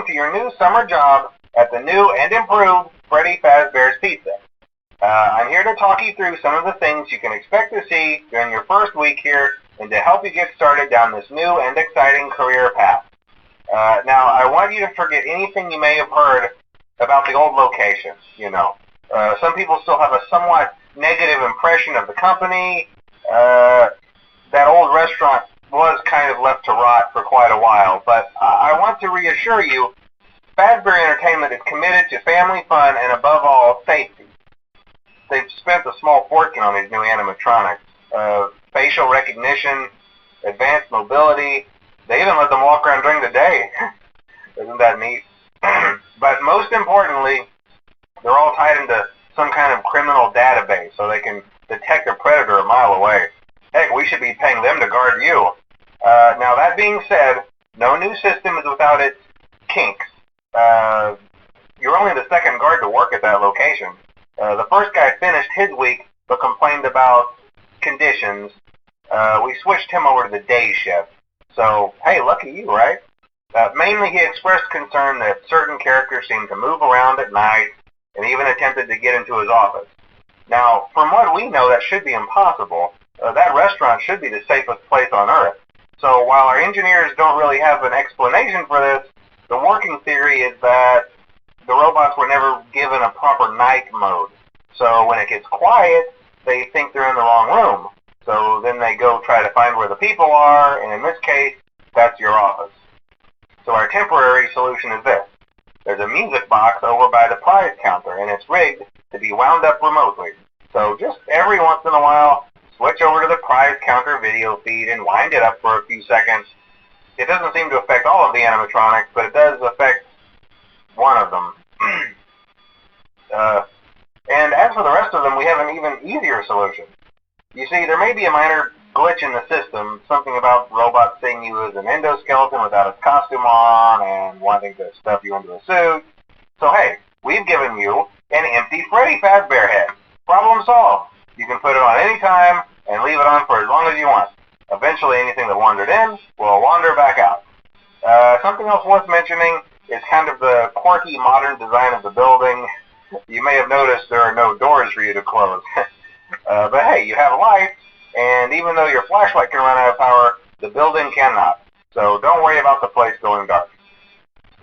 to your new summer job at the new and improved Freddy Fazbear's Pizza. I'm here to talk you through some of the things you can expect to see during your first week here and to help you get started down this new and exciting career path. Now, I want you to forget anything you may have heard about the old location. Some people still have a somewhat negative impression of the company. That old restaurant was kind of left to rot for quite a while, but I want to reassure you, Fazbear Entertainment is committed to family fun and, above all, safety. They've spent a small fortune on these new animatronics. Facial recognition, advanced mobility. They even let them walk around during the day. Isn't that neat? But most importantly, they're all tied into some kind of criminal database so they can detect a predator a mile away. Heck, we should be paying them to guard you. Now, that being said, no new system is without its kinks. You're only the second guard to work at that location. The first guy finished his week but complained about conditions. We switched him over to the day shift. So, hey, lucky you, right? Mainly he expressed concern that certain characters seemed to move around at night and even attempted to get into his office. Now, from what we know, that should be impossible. That restaurant should be the safest place on Earth. So while our engineers don't really have an explanation for this, the working theory is that the robots were never given a proper night mode. So when it gets quiet, they think they're in the wrong room. So then they go try to find where the people are, and in this case, that's your office. So our temporary solution is this. There's a music box over by the prize counter, and it's rigged to be wound up remotely. So just every once in a while, switch over to the prize counter video feed and wind it up for a few seconds. It doesn't seem to affect all of the animatronics, but it does affect one of them. And as for the rest of them, we have an even easier solution. You see, there may be a minor glitch in the system, something about robots seeing you as an endoskeleton without its costume on and wanting to stuff you into a suit. So hey, we've given you an empty Freddy Fazbear head. Problem solved. You can put it on any time and leave it on for as long as you want. Eventually anything that wandered in will wander back out. Something else worth mentioning is kind of the quirky modern design of the building. You may have noticed there are no doors for you to close. But hey, you have lights, and even though your flashlight can run out of power, the building cannot. So don't worry about the place going dark.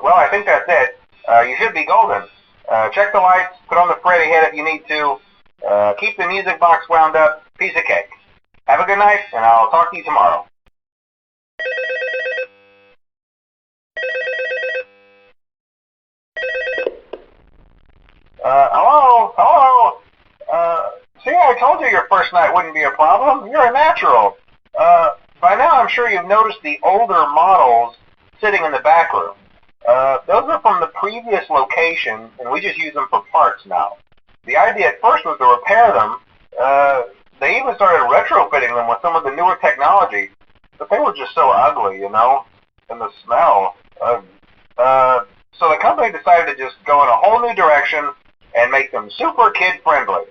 Well, I think that's it. You should be golden. Check the lights, put on the Freddy head if you need to. Keep the music box wound up. Piece of cake. Have a good night, and I'll talk to you tomorrow. Hello? See, I told you your first night wouldn't be a problem. You're a natural. By now, I'm sure you've noticed the older models sitting in the back room. Those are from the previous location, and we just use them for parts now. The idea at first was to repair them. They even started retrofitting them with some of the newer technology, but they were just so ugly, and the smell. So the company decided to just go in a whole new direction and make them super kid-friendly.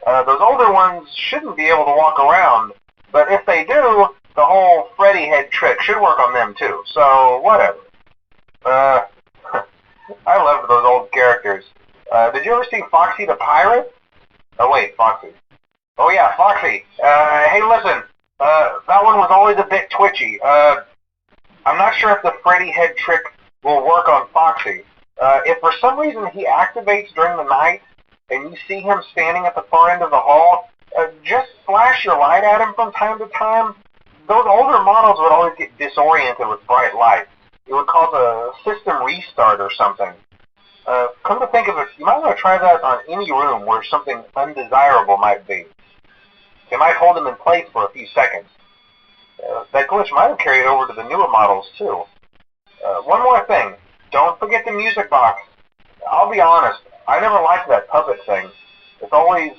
Those older ones shouldn't be able to walk around, but if they do, the whole Freddy head trick should work on them too, so whatever. I loved those old characters. Did you ever see Foxy the Pirate? Oh wait, Foxy. Oh yeah, Foxy. Hey listen, that one was always a bit twitchy. I'm not sure if the Freddy head trick will work on Foxy. If for some reason he activates during the night, and you see him standing at the far end of the hall, just flash your light at him from time to time. Those older models would always get disoriented with bright light. It would cause a system restart or something. Come to think of it, you might want to try that on any room where something undesirable might be. It might hold him in place for a few seconds. That glitch might have carried over to the newer models too. One more thing. Don't forget the music box. I'll be honest, I never liked that puppet thing. It's always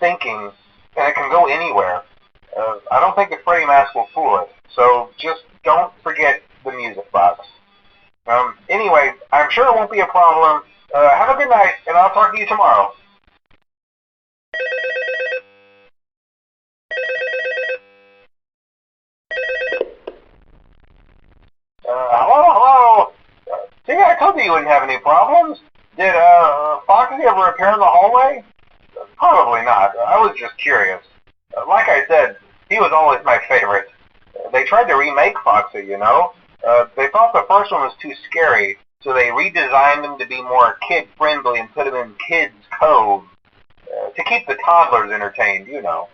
thinking, and it can go anywhere. I don't think the Freddy mask will fool it, so just don't forget the music box. Anyway, I'm sure it won't be a problem. Have a good night, and I'll talk to you tomorrow. Hello? See, I told you you wouldn't have any problems. Did Foxy ever appear in the hallway? Probably not. I was just curious. Like I said, he was always my favorite. They tried to remake Foxy, you know. They thought the first one was too scary, so they redesigned him to be more kid-friendly and put him in Kids Cove to keep the toddlers entertained, you know.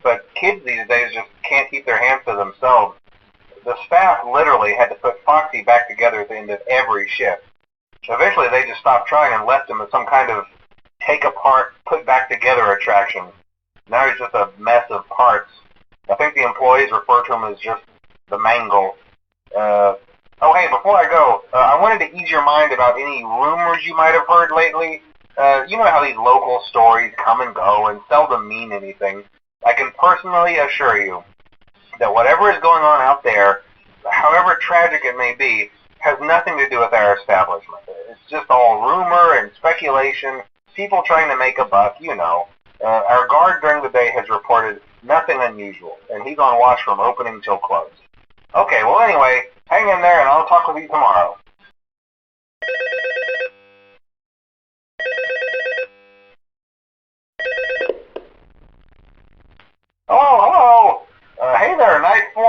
But kids these days just can't keep their hands to themselves. The staff literally had to put Foxy back together at the end of every shift. Eventually they just stopped trying and left him as some kind of take-apart, put-back-together attraction. Now he's just a mess of parts. I think the employees refer to him as just the Mangle. Oh, hey, before I go, I wanted to ease your mind about any rumors you might have heard lately. You know how these local stories come and go and seldom mean anything. I can personally assure you that whatever is going on out there, however tragic it may be, has nothing to do with our establishment. It's just all rumor and speculation, people trying to make a buck, you know. Our guard during the day has reported nothing unusual, and he's on watch from opening till close. Okay, well anyway, hang in there and I'll talk with you tomorrow. Hello. Hey there, Night 4.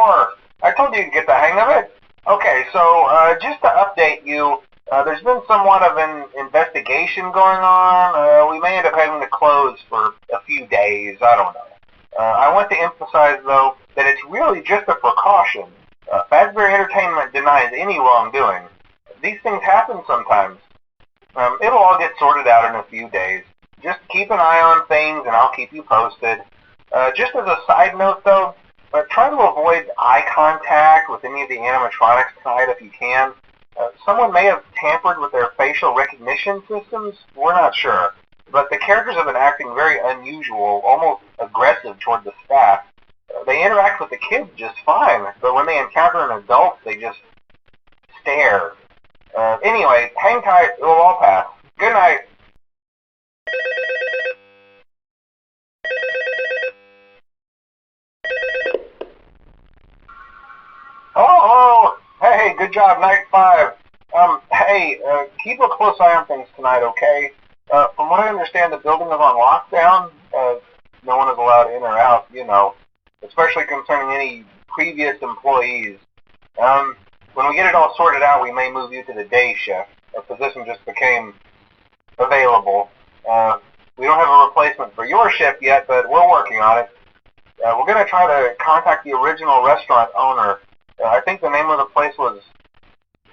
I told you to get the hang of it. Okay, so just to update you, there's been somewhat of an investigation going on. We may end up having to close for a few days. I don't know. I want to emphasize, though, that it's really just a precaution. Fazbear Entertainment denies any wrongdoing. These things happen sometimes. It'll all get sorted out in a few days. Just keep an eye on things, and I'll keep you posted. Just as a side note, though, try to avoid eye contact with any of the animatronics tonight if you can. Someone may have tampered with their facial recognition systems. We're not sure. But the characters have been acting very unusual, almost aggressive toward the staff. They interact with the kids just fine, but when they encounter an adult, they just stare. Anyway, hang tight. It will all pass. Good night. Hello. Hey, good job, Night 5. Hey, keep a close eye on things tonight, okay? From what I understand, the building is on lockdown. No one is allowed in or out, you know, especially concerning any previous employees. When we get it all sorted out, we may move you to the day shift. A position just became available. We don't have a replacement for your shift yet, but we're working on it. We're going to try to contact the original restaurant owner. I think the name of the place was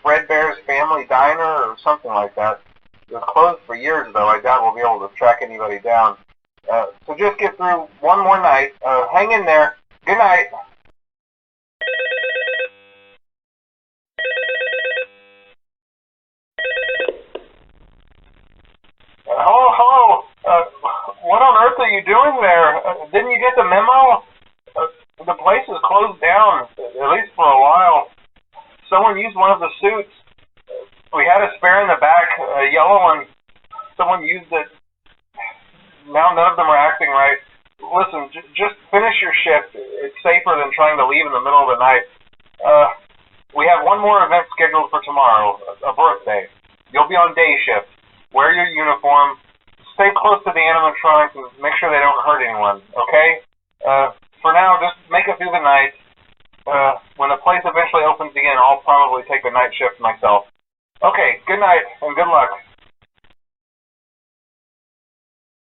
Fredbear's Family Diner or something like that. It was closed for years, though. I doubt we'll be able to track anybody down. So just get through one more night. Hang in there. Good night. Hello. What on earth are you doing there? Didn't you get the memo? The place is closed down, at least for a while. Someone used one of the suits. We had a spare in the back, a yellow one. Someone used it. Now none of them are acting right. Listen, just finish your shift. It's safer than trying to leave in the middle of the night. We have one more event scheduled for tomorrow, a birthday. You'll be on day shift. Wear your uniform. Stay close to the animatronics and make sure they don't hurt anyone, okay? For now, just make it through the night. When the place eventually opens again, I'll probably take the night shift myself. Okay, good night and good luck.